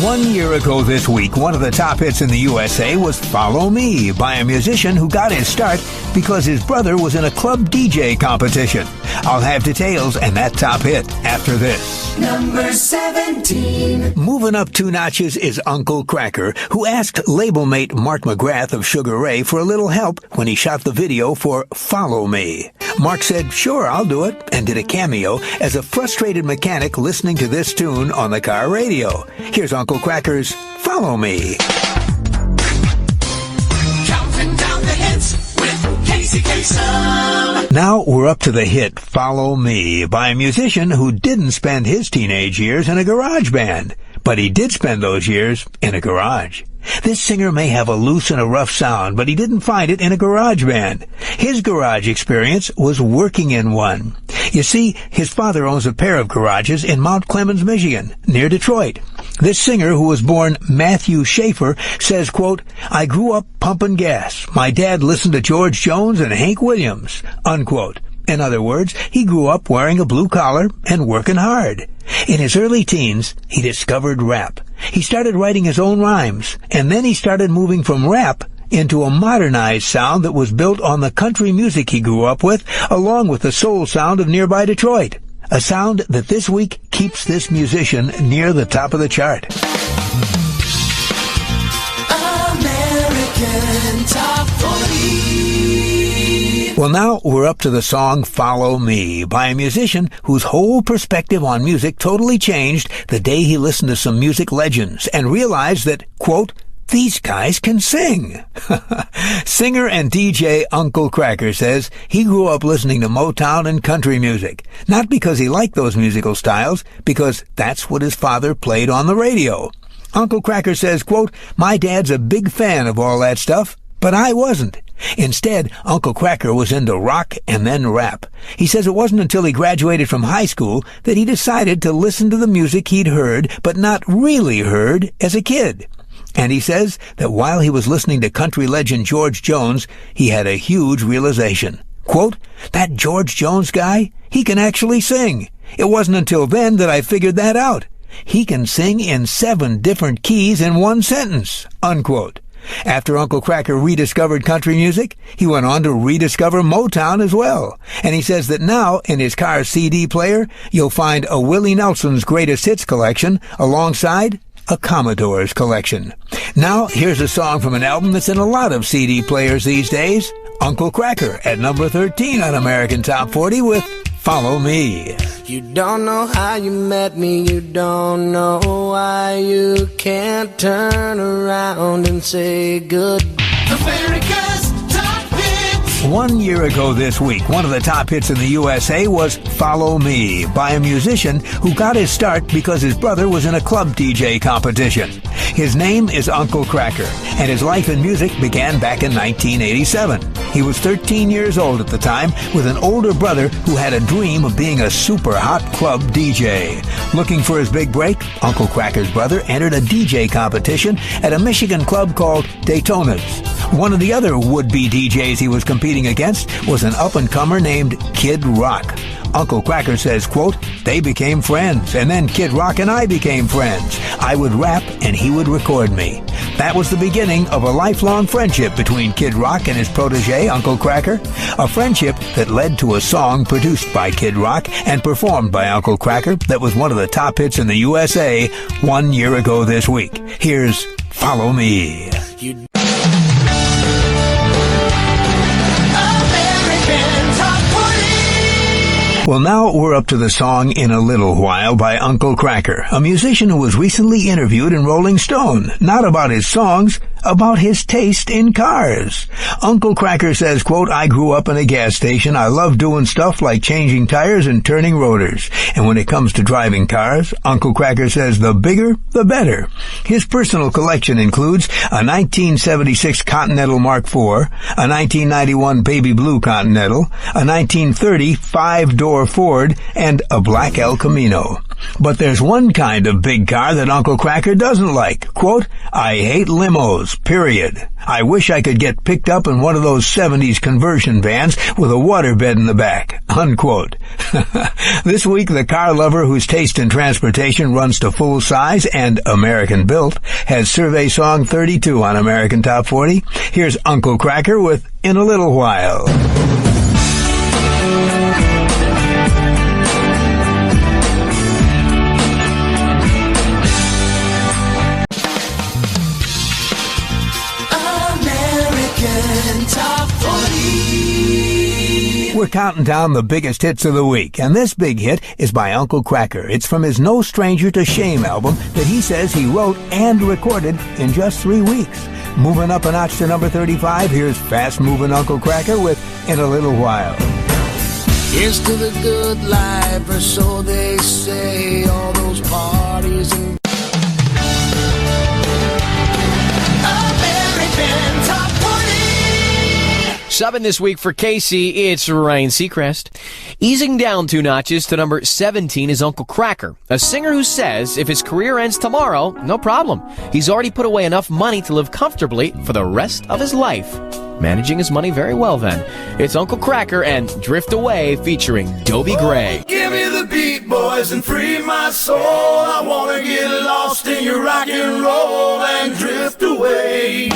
1 year ago this week, one of the top hits in the USA was Follow Me by a musician who got his start because his brother was in a club DJ competition. I'll have details and that top hit after this. Number 17. Moving up 2 notches is Uncle Kracker, who asked label mate Mark McGrath of Sugar Ray for a little help when he shot the video for Follow Me. Mark said, "Sure, I'll do it," and did a cameo as a frustrated mechanic listening to this tune on the car radio. Here's Uncle Kracker's Follow Me. Counting down the hits with Kasem. Now we're up to the hit Follow Me by a musician who didn't spend his teenage years in a garage band, but he did spend those years in a garage. This singer may have a loose and a rough sound, but he didn't find it in a garage band. His garage experience was working in one. You see, his father owns a pair of garages in Mount Clemens, Michigan, near Detroit. This singer, who was born Matthew Shafer, says, quote, "I grew up pumping gas. My dad listened to George Jones and Hank Williams," unquote. In other words, he grew up wearing a blue collar and working hard. In his early teens, he discovered rap. He started writing his own rhymes, and then he started moving from rap into a modernized sound that was built on the country music he grew up with, along with the soul sound of nearby Detroit. A sound that this week keeps this musician near the top of the chart. American Top 40. Well, now we're up to the song Follow Me by a musician whose whole perspective on music totally changed the day he listened to some music legends and realized that, quote, "These guys can sing." Singer and DJ Uncle Kracker says he grew up listening to Motown and country music, not because he liked those musical styles, because that's what his father played on the radio. Uncle Kracker says, quote, "My dad's a big fan of all that stuff, but I wasn't. Instead, Uncle Kracker was into rock and then rap. He says it wasn't until he graduated from high school that he decided to listen to the music he'd heard, but not really heard, as a kid. And he says that while he was listening to country legend George Jones, he had a huge realization. Quote, "That George Jones guy, he can actually sing. It wasn't until then that I figured that out. He can sing in 7 different keys in one sentence," unquote. After Uncle Kracker rediscovered country music, he went on to rediscover Motown as well. And he says that now, in his car's CD player, you'll find a Willie Nelson's Greatest Hits collection alongside a Commodore's collection. Now, here's a song from an album that's in a lot of CD players these days. Uncle Kracker at number 13 on American Top 40 with Follow Me. You don't know how you met me, you don't know why you can't turn around and say goodbye. America's Top Hits. 1 year ago this week, one of the top hits in the USA was Follow Me by a musician who got his start because his brother was in a club DJ competition. His name is Uncle Kracker, and his life in music began back in 1987. He was 13 years old at the time, with an older brother who had a dream of being a super hot club DJ. Looking for his big break, Uncle Kracker's brother entered a DJ competition at a Michigan club called Daytona's. One of the other would-be DJs he was competing against was an up-and-comer named Kid Rock. Uncle Kracker says, quote, "They became friends, and then Kid Rock and I became friends. I would rap, and he would record me. That was the beginning of a lifelong friendship between Kid Rock and his protege, Uncle Kracker, a friendship that led to a song produced by Kid Rock and performed by Uncle Kracker that was one of the top hits in the USA 1 year ago this week. Here's Follow Me. Well, now we're up to the song In a Little While by Uncle Kracker, a musician who was recently interviewed in Rolling Stone, not about his songs, about his taste in cars. Uncle Kracker says, quote, "I grew up in a gas station. I love doing stuff like changing tires and turning rotors. And when it comes to driving cars, Uncle Kracker says the bigger, the better." His personal collection includes a 1976 Continental Mark IV, a 1991 Baby Blue Continental, a 1930 5-door 4-door Ford, and a black El Camino. But there's one kind of big car that Uncle Kracker doesn't like. Quote, I hate limos, period. I wish I could get picked up in one of those 70s conversion vans with a waterbed in the back. Unquote. This week, the car lover whose taste in transportation runs to full size and American built has survey song 32 on American Top 40. Here's Uncle Kracker with In a Little While. Top 40. We're counting down the biggest hits of the week, and this big hit is by Uncle Kracker. It's from his No Stranger to Shame album that he says he wrote and recorded in just 3 weeks. Moving up a notch to number 35, here's fast-moving Uncle Kracker with In a Little While. Here's to the good life, or so they say, all those parties and American Top 40. Subbing this week for Casey, it's Ryan Seacrest. Easing down 2 notches to number 17 is Uncle Kracker, a singer who says if his career ends tomorrow, no problem. He's already put away enough money to live comfortably for the rest of his life. Managing his money very well then. It's Uncle Kracker and Drift Away featuring Dobie Gray. Give me the beat, boys, and free my soul. I wanna get lost in your rock and roll and drift away.